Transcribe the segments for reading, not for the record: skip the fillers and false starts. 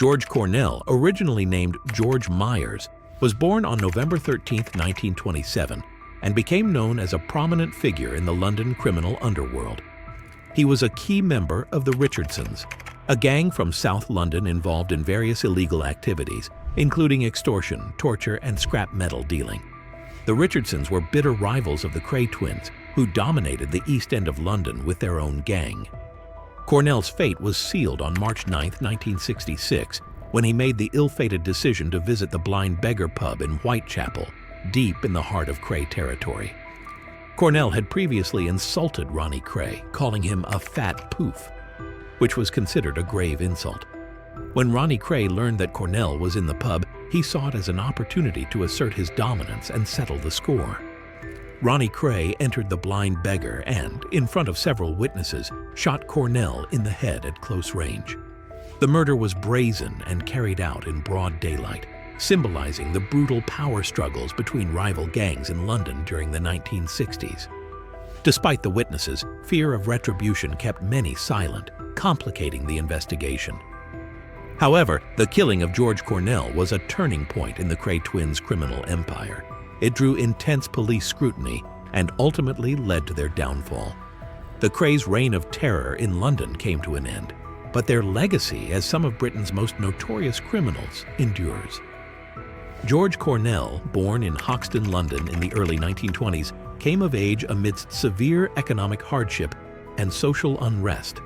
George Cornell, originally named George Myers, was born on November 13, 1927, and became known as a prominent figure in the London criminal underworld. He was a key member of the Richardsons, a gang from South London involved in various illegal activities, including extortion, torture, and scrap metal dealing. The Richardsons were bitter rivals of the Kray twins, who dominated the East End of London with their own gang. Cornell's fate was sealed on March 9, 1966, when he made the ill-fated decision to visit the Blind Beggar pub in Whitechapel, deep in the heart of Kray territory. Cornell had previously insulted Ronnie Kray, calling him a fat poof, which was considered a grave insult. When Ronnie Kray learned that Cornell was in the pub, he saw it as an opportunity to assert his dominance and settle the score. Ronnie Kray entered the Blind Beggar and, in front of several witnesses, shot Cornell in the head at close range. The murder was brazen and carried out in broad daylight, symbolizing the brutal power struggles between rival gangs in London during the 1960s. Despite the witnesses, fear of retribution kept many silent, complicating the investigation. However, the killing of George Cornell was a turning point in the Kray twins' criminal empire. It drew intense police scrutiny and ultimately led to their downfall. The Krays' reign of terror in London came to an end, but their legacy as some of Britain's most notorious criminals endures. George Cornell, born in Hoxton, London in the early 1920s, came of age amidst severe economic hardship and social unrest.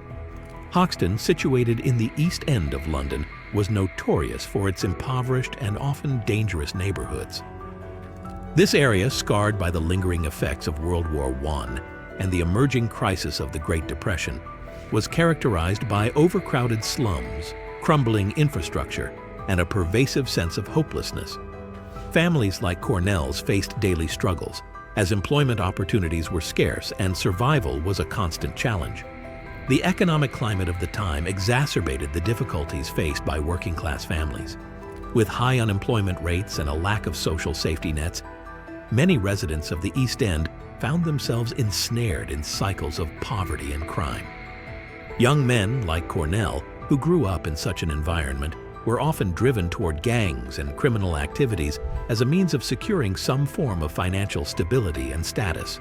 Hoxton, situated in the East End of London, was notorious for its impoverished and often dangerous neighborhoods. This area, scarred by the lingering effects of World War I and the emerging crisis of the Great Depression, was characterized by overcrowded slums, crumbling infrastructure, and a pervasive sense of hopelessness. Families like Cornell's faced daily struggles, as employment opportunities were scarce and survival was a constant challenge. The economic climate of the time exacerbated the difficulties faced by working-class families. With high unemployment rates and a lack of social safety nets, many residents of the East End found themselves ensnared in cycles of poverty and crime. Young men like Cornell, who grew up in such an environment, were often driven toward gangs and criminal activities as a means of securing some form of financial stability and status.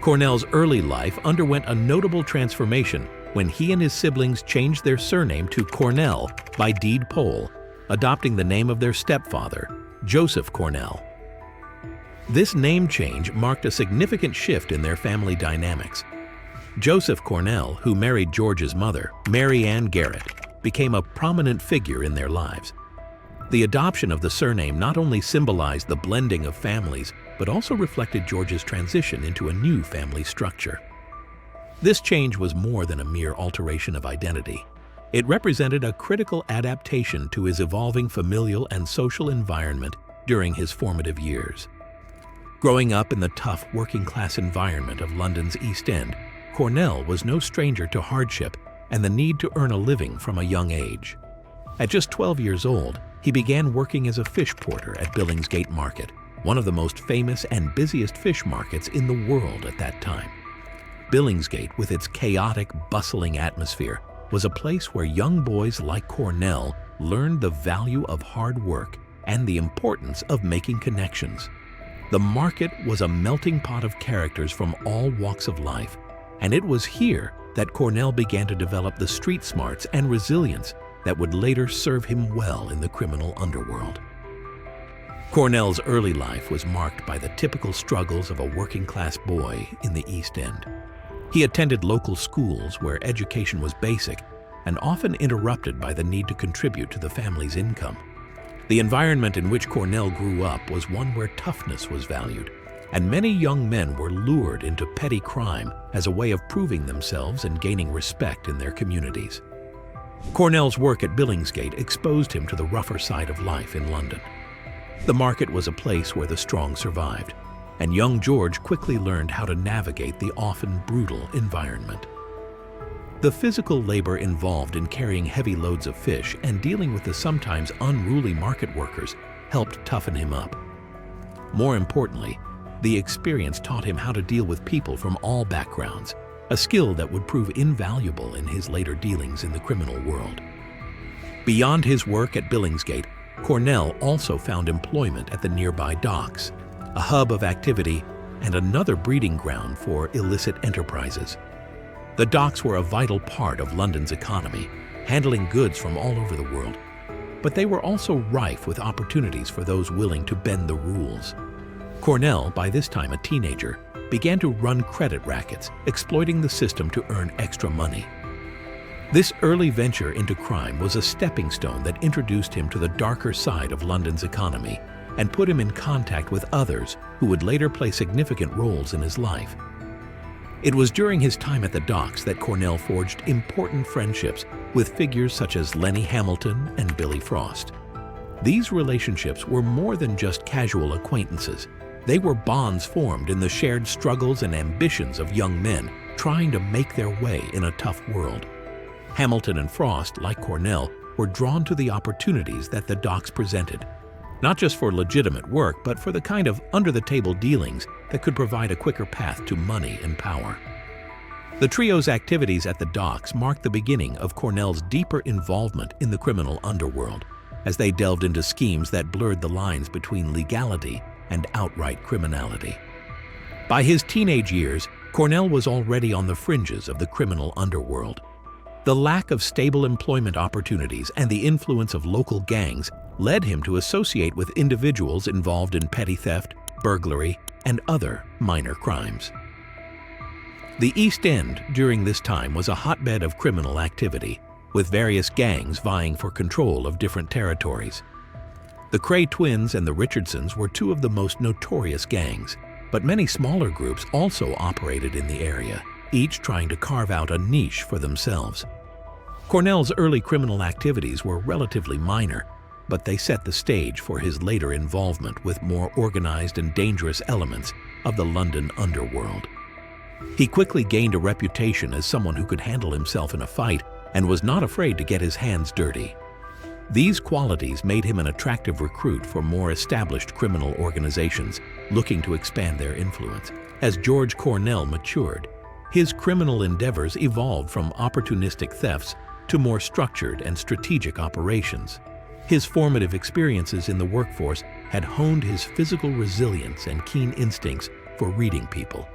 Cornell's early life underwent a notable transformation when he and his siblings changed their surname to Cornell by deed poll, adopting the name of their stepfather, Joseph Cornell. This name change marked a significant shift in their family dynamics. Joseph Cornell, who married George's mother, Mary Ann Garrett, became a prominent figure in their lives. The adoption of the surname not only symbolized the blending of families, but also reflected George's transition into a new family structure. This change was more than a mere alteration of identity. It represented a critical adaptation to his evolving familial and social environment during his formative years. Growing up in the tough working-class environment of London's East End, Cornell was no stranger to hardship and the need to earn a living from a young age. At just 12 years old, he began working as a fish porter at Billingsgate Market, one of the most famous and busiest fish markets in the world at that time. Billingsgate, with its chaotic, bustling atmosphere, was a place where young boys like Cornell learned the value of hard work and the importance of making connections. The market was a melting pot of characters from all walks of life, and it was here that Cornell began to develop the street smarts and resilience that would later serve him well in the criminal underworld. Cornell's early life was marked by the typical struggles of a working-class boy in the East End. He attended local schools where education was basic and often interrupted by the need to contribute to the family's income. The environment in which Cornell grew up was one where toughness was valued, and many young men were lured into petty crime as a way of proving themselves and gaining respect in their communities. Cornell's work at Billingsgate exposed him to the rougher side of life in London. The market was a place where the strong survived, and young George quickly learned how to navigate the often brutal environment. The physical labor involved in carrying heavy loads of fish and dealing with the sometimes unruly market workers helped toughen him up. More importantly, the experience taught him how to deal with people from all backgrounds, a skill that would prove invaluable in his later dealings in the criminal world. Beyond his work at Billingsgate, Cornell also found employment at the nearby docks, a hub of activity and another breeding ground for illicit enterprises. The docks were a vital part of London's economy, handling goods from all over the world. But they were also rife with opportunities for those willing to bend the rules. Cornell, by this time a teenager, began to run credit rackets, exploiting the system to earn extra money. This early venture into crime was a stepping stone that introduced him to the darker side of London's economy and put him in contact with others who would later play significant roles in his life. It was during his time at the docks that Cornell forged important friendships with figures such as Lenny Hamilton and Billy Frost. These relationships were more than just casual acquaintances. They were bonds formed in the shared struggles and ambitions of young men trying to make their way in a tough world. Hamilton and Frost, like Cornell, were drawn to the opportunities that the docks presented, not just for legitimate work, but for the kind of under-the-table dealings that could provide a quicker path to money and power. The trio's activities at the docks marked the beginning of Cornell's deeper involvement in the criminal underworld, as they delved into schemes that blurred the lines between legality and outright criminality. By his teenage years, Cornell was already on the fringes of the criminal underworld. The lack of stable employment opportunities and the influence of local gangs led him to associate with individuals involved in petty theft, burglary, and other minor crimes. The East End during this time was a hotbed of criminal activity, with various gangs vying for control of different territories. The Kray twins and the Richardsons were two of the most notorious gangs, but many smaller groups also operated in the area, each trying to carve out a niche for themselves. Cornell's early criminal activities were relatively minor, but they set the stage for his later involvement with more organized and dangerous elements of the London underworld. He quickly gained a reputation as someone who could handle himself in a fight and was not afraid to get his hands dirty. These qualities made him an attractive recruit for more established criminal organizations looking to expand their influence. As George Cornell matured, his criminal endeavors evolved from opportunistic thefts to more structured and strategic operations. His formative experiences in the workforce had honed his physical resilience and keen instincts for reading people,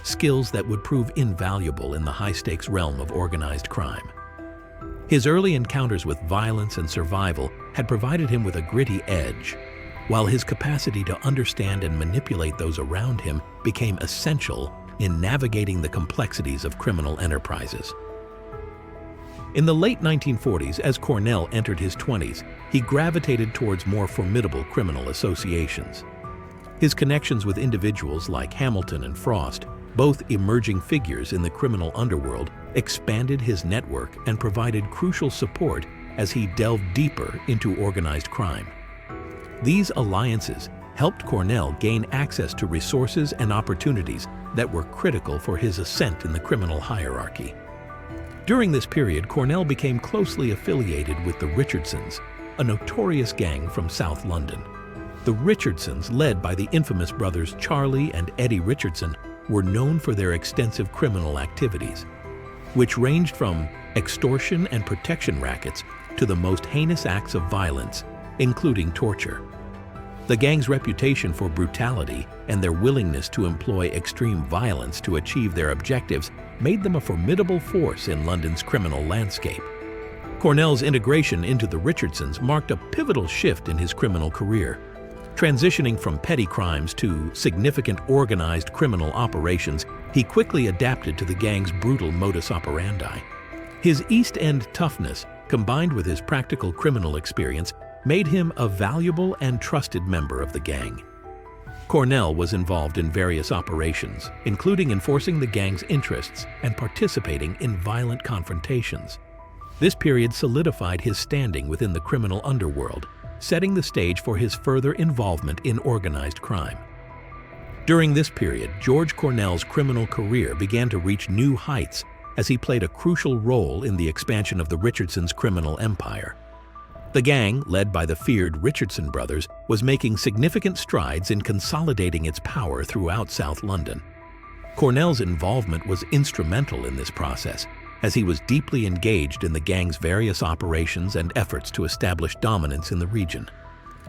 skills that would prove invaluable in the high-stakes realm of organized crime. His early encounters with violence and survival had provided him with a gritty edge, while his capacity to understand and manipulate those around him became essential in navigating the complexities of criminal enterprises. In the late 1940s, as Cornell entered his 20s, he gravitated towards more formidable criminal associations. His connections with individuals like Hamilton and Frost, both emerging figures in the criminal underworld, expanded his network and provided crucial support as he delved deeper into organized crime. These alliances helped Cornell gain access to resources and opportunities that were critical for his ascent in the criminal hierarchy. During this period, Cornell became closely affiliated with the Richardsons, a notorious gang from South London. The Richardsons, led by the infamous brothers Charlie and Eddie Richardson, were known for their extensive criminal activities, which ranged from extortion and protection rackets to the most heinous acts of violence, including torture. The gang's reputation for brutality and their willingness to employ extreme violence to achieve their objectives made them a formidable force in London's criminal landscape. Cornell's integration into the Richardsons marked a pivotal shift in his criminal career. Transitioning from petty crimes to significant organized criminal operations, he quickly adapted to the gang's brutal modus operandi. His East End toughness, combined with his practical criminal experience, made him a valuable and trusted member of the gang. Cornell was involved in various operations, including enforcing the gang's interests and participating in violent confrontations. This period solidified his standing within the criminal underworld, setting the stage for his further involvement in organized crime. During this period, George Cornell's criminal career began to reach new heights as he played a crucial role in the expansion of the Richardsons' criminal empire. The gang, led by the feared Richardson brothers, was making significant strides in consolidating its power throughout South London. Cornell's involvement was instrumental in this process, as he was deeply engaged in the gang's various operations and efforts to establish dominance in the region.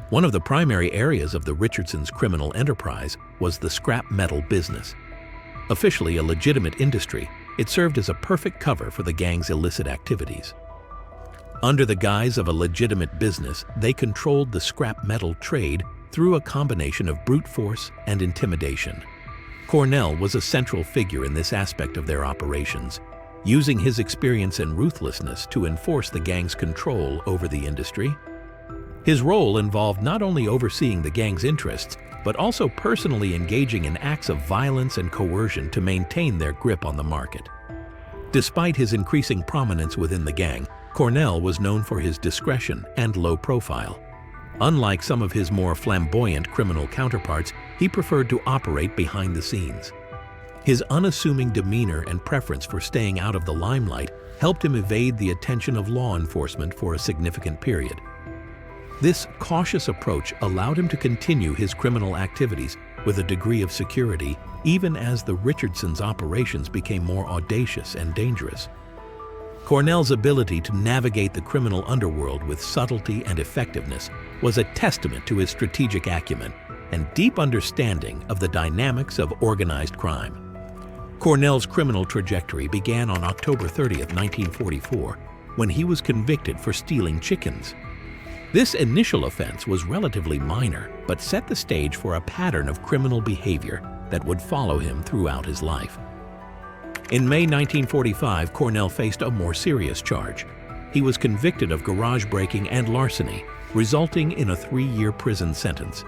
One of the primary areas of the Richardsons' criminal enterprise was the scrap metal business. Officially a legitimate industry, it served as a perfect cover for the gang's illicit activities. Under the guise of a legitimate business, they controlled the scrap metal trade through a combination of brute force and intimidation. Cornell was a central figure in this aspect of their operations, using his experience and ruthlessness to enforce the gang's control over the industry. His role involved not only overseeing the gang's interests, but also personally engaging in acts of violence and coercion to maintain their grip on the market. Despite his increasing prominence within the gang, Cornell was known for his discretion and low profile. Unlike some of his more flamboyant criminal counterparts, he preferred to operate behind the scenes. His unassuming demeanor and preference for staying out of the limelight helped him evade the attention of law enforcement for a significant period. This cautious approach allowed him to continue his criminal activities with a degree of security, even as the Richardsons' operations became more audacious and dangerous. Cornell's ability to navigate the criminal underworld with subtlety and effectiveness was a testament to his strategic acumen and deep understanding of the dynamics of organized crime. Cornell's criminal trajectory began on October 30, 1944, when he was convicted for stealing chickens. This initial offense was relatively minor, but set the stage for a pattern of criminal behavior that would follow him throughout his life. In May 1945, Cornell faced a more serious charge. He was convicted of garage breaking and larceny, resulting in a 3-year prison sentence.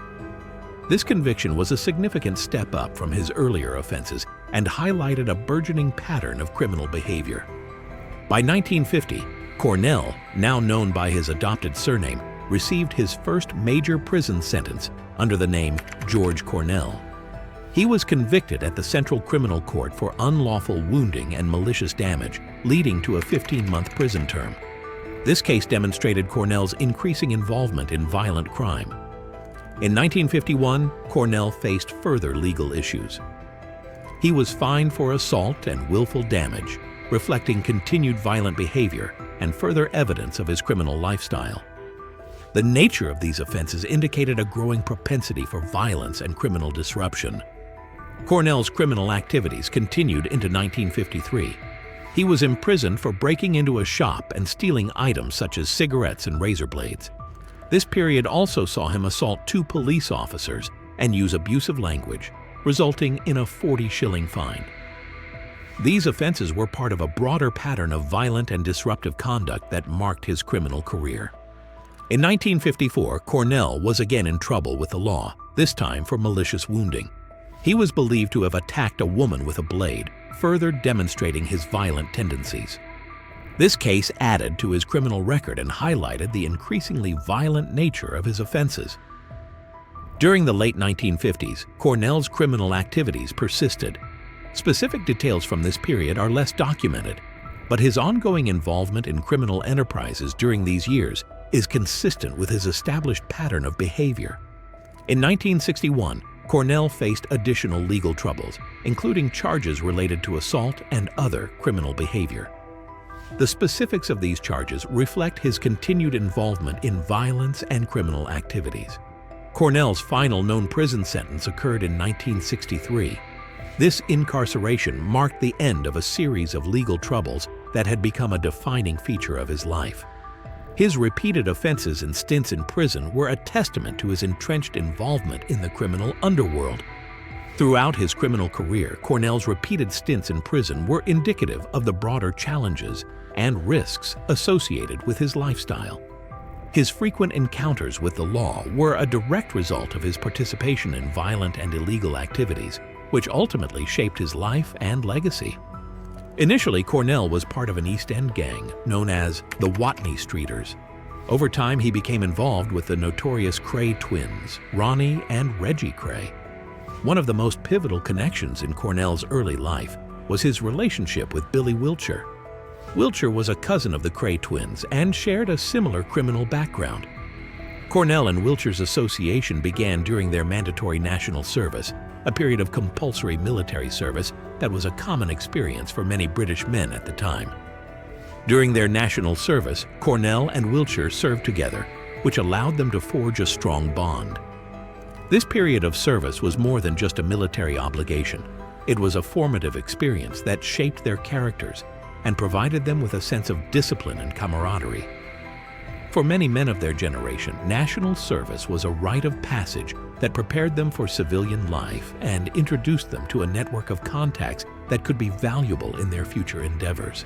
This conviction was a significant step up from his earlier offenses and highlighted a burgeoning pattern of criminal behavior. By 1950, Cornell, now known by his adopted surname, received his first major prison sentence under the name George Cornell. He was convicted at the Central Criminal Court for unlawful wounding and malicious damage, leading to a 15-month prison term. This case demonstrated Cornell's increasing involvement in violent crime. In 1951, Cornell faced further legal issues. He was fined for assault and willful damage, reflecting continued violent behavior and further evidence of his criminal lifestyle. The nature of these offenses indicated a growing propensity for violence and criminal disruption. Cornell's criminal activities continued into 1953. He was imprisoned for breaking into a shop and stealing items such as cigarettes and razor blades. This period also saw him assault 2 police officers and use abusive language, resulting in a 40-shilling fine. These offenses were part of a broader pattern of violent and disruptive conduct that marked his criminal career. In 1954, Cornell was again in trouble with the law, this time for malicious wounding. He was believed to have attacked a woman with a blade, further demonstrating his violent tendencies. This case added to his criminal record and highlighted the increasingly violent nature of his offenses. During the late 1950s, Cornell's criminal activities persisted. Specific details from this period are less documented, but his ongoing involvement in criminal enterprises during these years is consistent with his established pattern of behavior. In 1961, Cornell faced additional legal troubles, including charges related to assault and other criminal behavior. The specifics of these charges reflect his continued involvement in violence and criminal activities. Cornell's final known prison sentence occurred in 1963. This incarceration marked the end of a series of legal troubles that had become a defining feature of his life. His repeated offenses and stints in prison were a testament to his entrenched involvement in the criminal underworld. Throughout his criminal career, Cornell's repeated stints in prison were indicative of the broader challenges and risks associated with his lifestyle. His frequent encounters with the law were a direct result of his participation in violent and illegal activities, which ultimately shaped his life and legacy. Initially, Cornell was part of an East End gang known as the Watney Streeters. Over time, he became involved with the notorious Kray twins, Ronnie and Reggie Kray. One of the most pivotal connections in Cornell's early life was his relationship with Billy Wiltshire. Wiltshire was a cousin of the Kray twins and shared a similar criminal background. Cornell and Wiltshire's association began during their mandatory national service, a period of compulsory military service that was a common experience for many British men at the time. During their national service, Cornell and Wiltshire served together, which allowed them to forge a strong bond. This period of service was more than just a military obligation. It was a formative experience that shaped their characters and provided them with a sense of discipline and camaraderie. For many men of their generation, national service was a rite of passage that prepared them for civilian life and introduced them to a network of contacts that could be valuable in their future endeavors.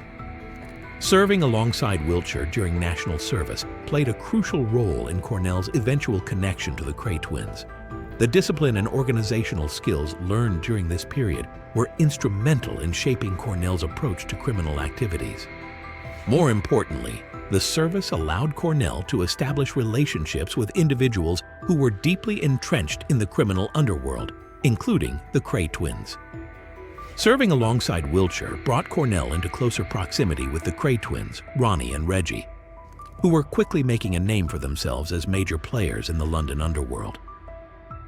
Serving alongside Wiltshire during national service played a crucial role in Cornell's eventual connection to the Kray twins. The discipline and organizational skills learned during this period were instrumental in shaping Cornell's approach to criminal activities. More importantly, the service allowed Cornell to establish relationships with individuals who were deeply entrenched in the criminal underworld, including the Kray twins. Serving alongside Wiltshire brought Cornell into closer proximity with the Kray twins, Ronnie and Reggie, who were quickly making a name for themselves as major players in the London underworld.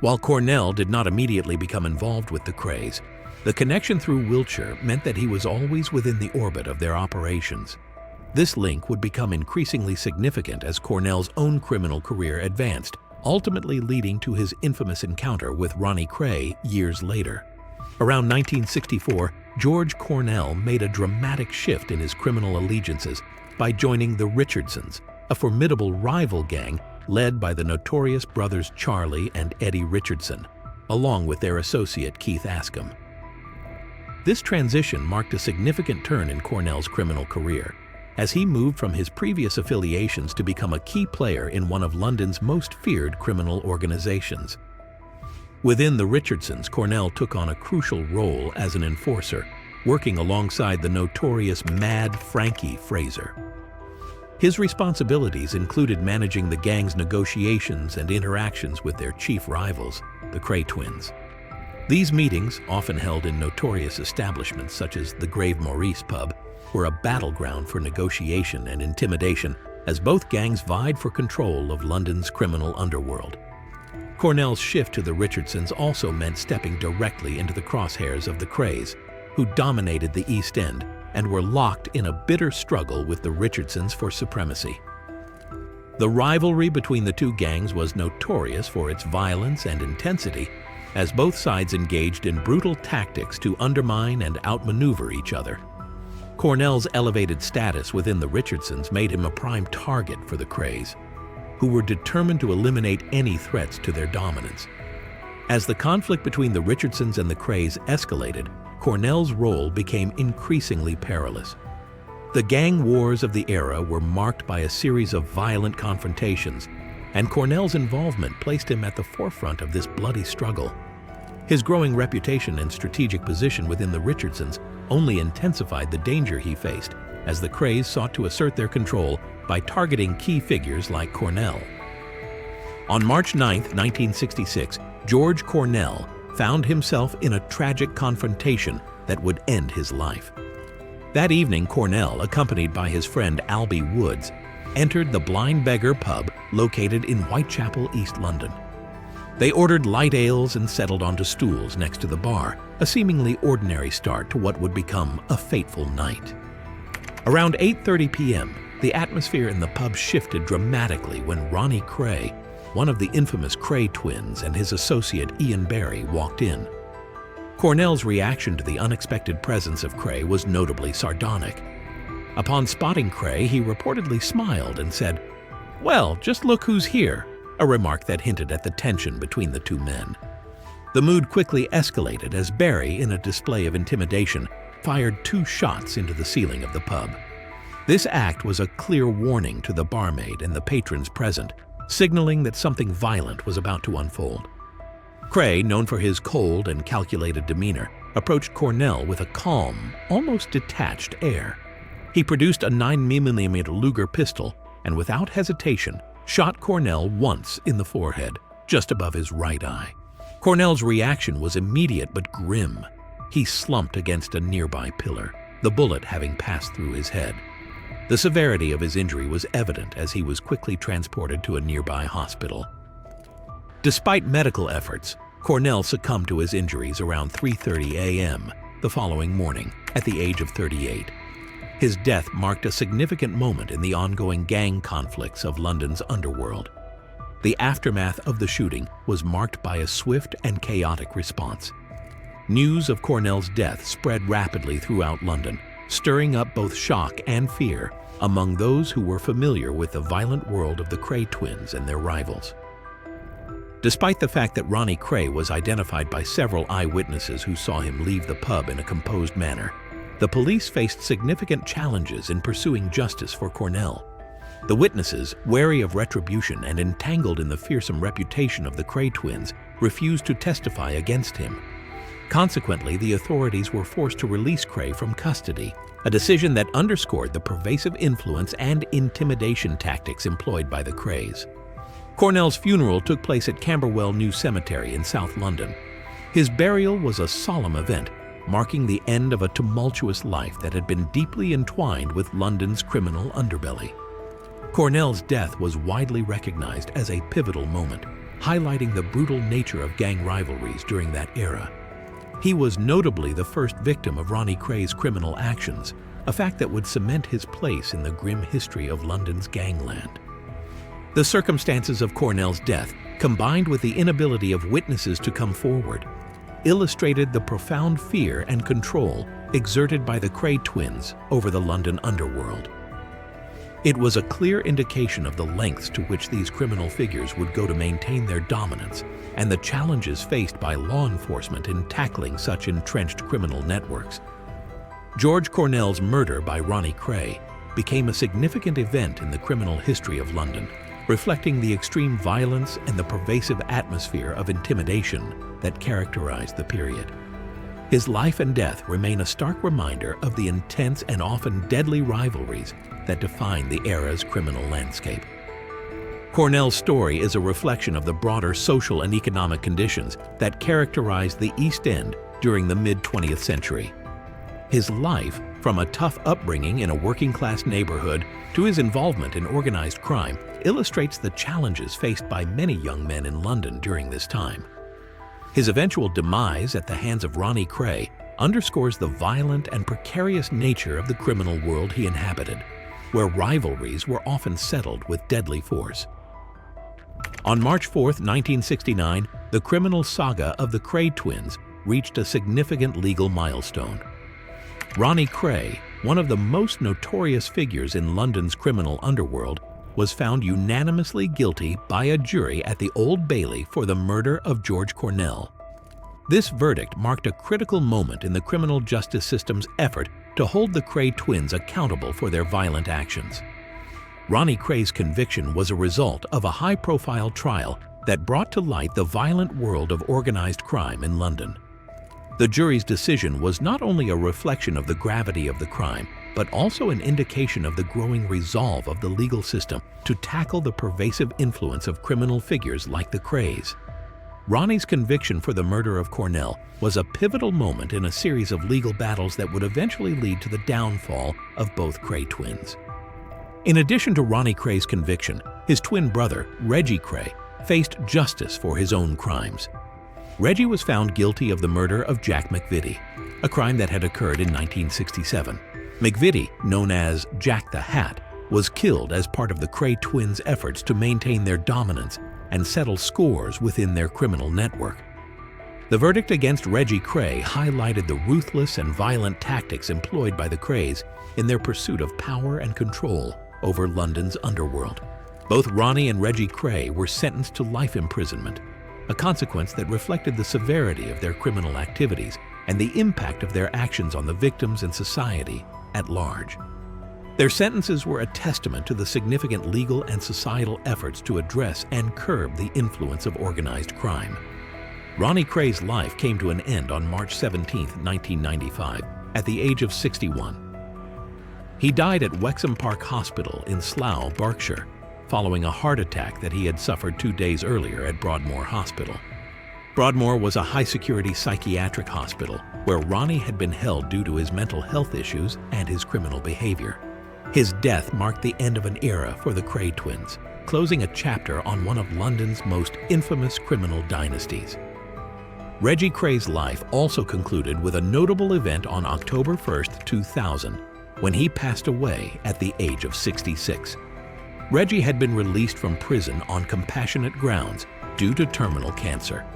While Cornell did not immediately become involved with the Krays, the connection through Wiltshire meant that he was always within the orbit of their operations. This link would become increasingly significant as Cornell's own criminal career advanced, ultimately leading to his infamous encounter with Ronnie Kray years later. Around 1964, George Cornell made a dramatic shift in his criminal allegiances by joining the Richardsons, a formidable rival gang led by the notorious brothers Charlie and Eddie Richardson, along with their associate Keith Ascom. This transition marked a significant turn in Cornell's criminal career, as he moved from his previous affiliations to become a key player in one of London's most feared criminal organizations. Within the Richardsons, Cornell took on a crucial role as an enforcer, working alongside the notorious Mad Frankie Fraser. His responsibilities included managing the gang's negotiations and interactions with their chief rivals, the Kray twins. These meetings, often held in notorious establishments such as the Grave Maurice pub, were a battleground for negotiation and intimidation as both gangs vied for control of London's criminal underworld. Cornell's shift to the Richardsons also meant stepping directly into the crosshairs of the Krays, who dominated the East End and were locked in a bitter struggle with the Richardsons for supremacy. The rivalry between the two gangs was notorious for its violence and intensity, as both sides engaged in brutal tactics to undermine and outmaneuver each other. Cornell's elevated status within the Richardsons made him a prime target for the Krays, who were determined to eliminate any threats to their dominance. As the conflict between the Richardsons and the Krays escalated, Cornell's role became increasingly perilous. The gang wars of the era were marked by a series of violent confrontations, and Cornell's involvement placed him at the forefront of this bloody struggle. His growing reputation and strategic position within the Richardsons only intensified the danger he faced as the Krays sought to assert their control by targeting key figures like Cornell. On March 9, 1966, George Cornell found himself in a tragic confrontation that would end his life. That evening, Cornell, accompanied by his friend Albie Woods, entered the Blind Beggar pub located in Whitechapel, East London. They ordered light ales and settled onto stools next to the bar, a seemingly ordinary start to what would become a fateful night. Around 8:30 p.m., the atmosphere in the pub shifted dramatically when Ronnie Kray, one of the infamous Kray twins, and his associate Ian Barry walked in. Cornell's reaction to the unexpected presence of Kray was notably sardonic. Upon spotting Kray, he reportedly smiled and said, "Well, just look who's here," a remark that hinted at the tension between the two men. The mood quickly escalated as Barry, in a display of intimidation, fired 2 shots into the ceiling of the pub. This act was a clear warning to the barmaid and the patrons present, signaling that something violent was about to unfold. Kray, known for his cold and calculated demeanor, approached Cornell with a calm, almost detached air. He produced a 9mm Luger pistol and, without hesitation, shot Cornell once in the forehead, just above his right eye. Cornell's reaction was immediate but grim. He slumped against a nearby pillar, the bullet having passed through his head. The severity of his injury was evident as he was quickly transported to a nearby hospital. Despite medical efforts, Cornell succumbed to his injuries around 3:30 a.m. the following morning, at the age of 38. His death marked a significant moment in the ongoing gang conflicts of London's underworld. The aftermath of the shooting was marked by a swift and chaotic response. News of Cornell's death spread rapidly throughout London, stirring up both shock and fear among those who were familiar with the violent world of the Kray twins and their rivals. Despite the fact that Ronnie Kray was identified by several eyewitnesses who saw him leave the pub in a composed manner, the police faced significant challenges in pursuing justice for Cornell. The witnesses, wary of retribution and entangled in the fearsome reputation of the Kray twins, refused to testify against him. Consequently, the authorities were forced to release Kray from custody, a decision that underscored the pervasive influence and intimidation tactics employed by the Krays. Cornell's funeral took place at Camberwell New Cemetery in South London. His burial was a solemn event, marking the end of a tumultuous life that had been deeply entwined with London's criminal underbelly. Cornell's death was widely recognized as a pivotal moment, highlighting the brutal nature of gang rivalries during that era. He was notably the first victim of Ronnie Kray's criminal actions, a fact that would cement his place in the grim history of London's gangland. The circumstances of Cornell's death, combined with the inability of witnesses to come forward, illustrated the profound fear and control exerted by the Kray twins over the London underworld. It was a clear indication of the lengths to which these criminal figures would go to maintain their dominance and the challenges faced by law enforcement in tackling such entrenched criminal networks. George Cornell's murder by Ronnie Kray became a significant event in the criminal history of London, reflecting the extreme violence and the pervasive atmosphere of intimidation that characterized the period. His life and death remain a stark reminder of the intense and often deadly rivalries that define the era's criminal landscape. Cornell's story is a reflection of the broader social and economic conditions that characterized the East End during the mid-20th century. His life, from a tough upbringing in a working-class neighborhood to his involvement in organized crime, illustrates the challenges faced by many young men in London during this time. His eventual demise at the hands of Ronnie Kray underscores the violent and precarious nature of the criminal world he inhabited, where rivalries were often settled with deadly force. On March 4, 1969, the criminal saga of the Kray twins reached a significant legal milestone. Ronnie Kray, one of the most notorious figures in London's criminal underworld, was found unanimously guilty by a jury at the Old Bailey for the murder of George Cornell. This verdict marked a critical moment in the criminal justice system's effort to hold the Kray twins accountable for their violent actions. Ronnie Kray's conviction was a result of a high-profile trial that brought to light the violent world of organized crime in London. The jury's decision was not only a reflection of the gravity of the crime, but also an indication of the growing resolve of the legal system to tackle the pervasive influence of criminal figures like the Krays. Ronnie's conviction for the murder of Cornell was a pivotal moment in a series of legal battles that would eventually lead to the downfall of both Kray twins. In addition to Ronnie Kray's conviction, his twin brother, Reggie Kray, faced justice for his own crimes. Reggie was found guilty of the murder of Jack McVitie, a crime that had occurred in 1967. McVitie, known as Jack the Hat, was killed as part of the Kray twins' efforts to maintain their dominance and settle scores within their criminal network. The verdict against Reggie Kray highlighted the ruthless and violent tactics employed by the Krays in their pursuit of power and control over London's underworld. Both Ronnie and Reggie Kray were sentenced to life imprisonment, a consequence that reflected the severity of their criminal activities and the impact of their actions on the victims and society at large. Their sentences were a testament to the significant legal and societal efforts to address and curb the influence of organized crime. Ronnie Kray's life came to an end on March 17, 1995, at the age of 61. He died at Wexham Park Hospital in Slough, Berkshire, following a heart attack that he had suffered 2 days earlier at Broadmoor Hospital. Broadmoor was a high-security psychiatric hospital where Ronnie had been held due to his mental health issues and his criminal behavior. His death marked the end of an era for the Kray twins, closing a chapter on one of London's most infamous criminal dynasties. Reggie Kray's life also concluded with a notable event on October 1, 2000. when he passed away at the age of 66. Reggie had been released from prison on compassionate grounds due to terminal cancer.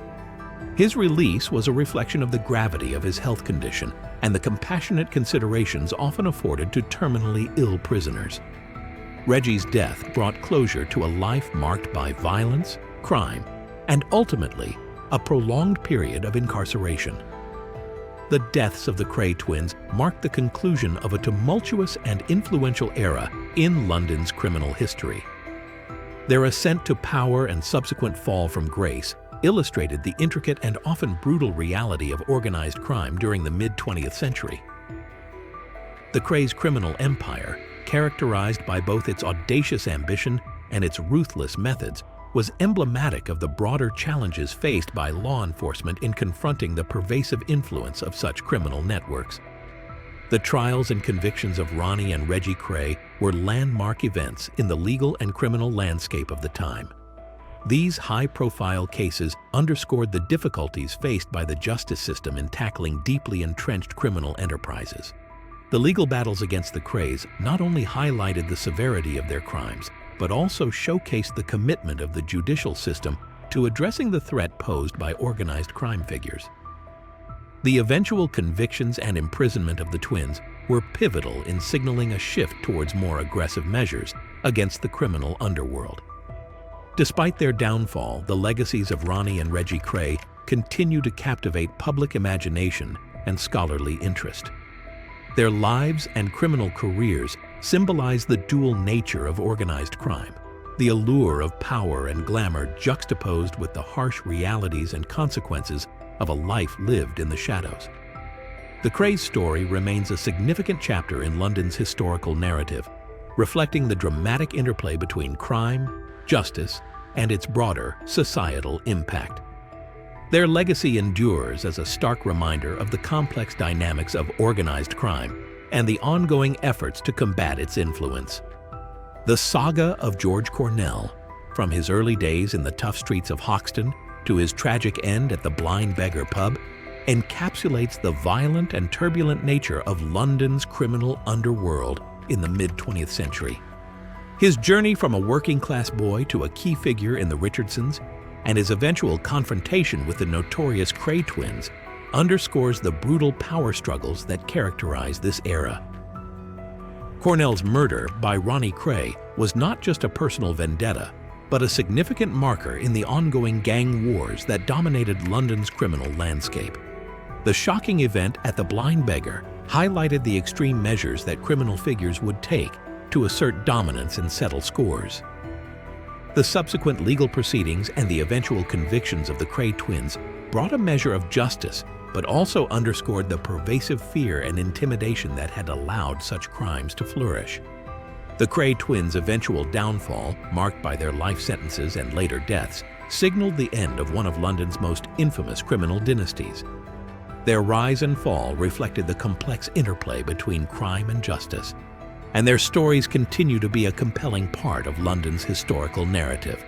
His release was a reflection of the gravity of his health condition and the compassionate considerations often afforded to terminally ill prisoners. Reggie's death brought closure to a life marked by violence, crime, and ultimately, a prolonged period of incarceration. The deaths of the Kray twins marked the conclusion of a tumultuous and influential era in London's criminal history. Their ascent to power and subsequent fall from grace illustrated the intricate and often brutal reality of organized crime during the mid-20th century. The Kray's criminal empire, characterized by both its audacious ambition and its ruthless methods, was emblematic of the broader challenges faced by law enforcement in confronting the pervasive influence of such criminal networks. The trials and convictions of Ronnie and Reggie Kray were landmark events in the legal and criminal landscape of the time. These high-profile cases underscored the difficulties faced by the justice system in tackling deeply entrenched criminal enterprises. The legal battles against the Krays not only highlighted the severity of their crimes, but also showcased the commitment of the judicial system to addressing the threat posed by organized crime figures. The eventual convictions and imprisonment of the twins were pivotal in signaling a shift towards more aggressive measures against the criminal underworld. Despite their downfall, the legacies of Ronnie and Reggie Kray continue to captivate public imagination and scholarly interest. Their lives and criminal careers symbolize the dual nature of organized crime, the allure of power and glamour juxtaposed with the harsh realities and consequences of a life lived in the shadows. The Kray's story remains a significant chapter in London's historical narrative, reflecting the dramatic interplay between crime, justice, and its broader societal impact. Their legacy endures as a stark reminder of the complex dynamics of organized crime and the ongoing efforts to combat its influence. The saga of George Cornell, from his early days in the tough streets of Hoxton to his tragic end at the Blind Beggar pub, encapsulates the violent and turbulent nature of London's criminal underworld in the mid-20th century. His journey from a working-class boy to a key figure in the Richardsons and his eventual confrontation with the notorious Kray twins underscores the brutal power struggles that characterize this era. Cornell's murder by Ronnie Kray was not just a personal vendetta, but a significant marker in the ongoing gang wars that dominated London's criminal landscape. The shocking event at the Blind Beggar highlighted the extreme measures that criminal figures would take to assert dominance and settle scores. The subsequent legal proceedings and the eventual convictions of the Kray twins brought a measure of justice, but also underscored the pervasive fear and intimidation that had allowed such crimes to flourish. The Kray twins' eventual downfall, marked by their life sentences and later deaths, signaled the end of one of London's most infamous criminal dynasties. Their rise and fall reflected the complex interplay between crime and justice, and their stories continue to be a compelling part of London's historical narrative.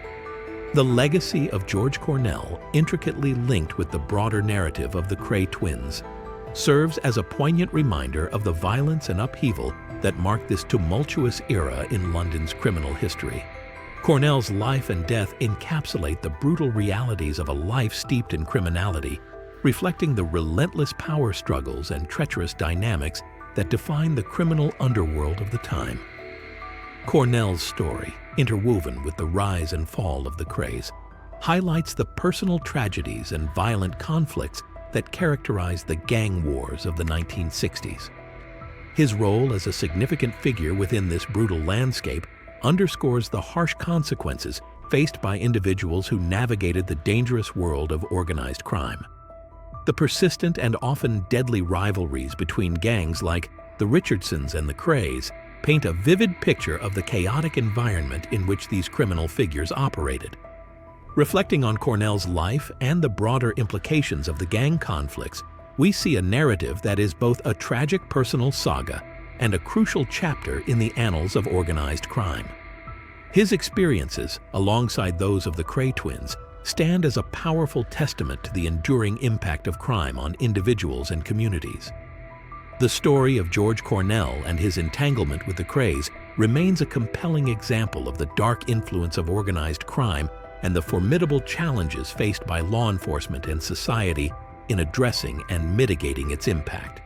The legacy of George Cornell, intricately linked with the broader narrative of the Kray twins, serves as a poignant reminder of the violence and upheaval that marked this tumultuous era in London's criminal history. Cornell's life and death encapsulate the brutal realities of a life steeped in criminality, reflecting the relentless power struggles and treacherous dynamics that define the criminal underworld of the time. Cornell's story, interwoven with the rise and fall of the Krays, highlights the personal tragedies and violent conflicts that characterized the gang wars of the 1960s. His role as a significant figure within this brutal landscape underscores the harsh consequences faced by individuals who navigated the dangerous world of organized crime. The persistent and often deadly rivalries between gangs like the Richardsons and the Krays paint a vivid picture of the chaotic environment in which these criminal figures operated. Reflecting on Cornell's life and the broader implications of the gang conflicts, we see a narrative that is both a tragic personal saga and a crucial chapter in the annals of organized crime. His experiences, alongside those of the Kray twins, stand as a powerful testament to the enduring impact of crime on individuals and communities. The story of George Cornell and his entanglement with the Krays remains a compelling example of the dark influence of organized crime and the formidable challenges faced by law enforcement and society in addressing and mitigating its impact.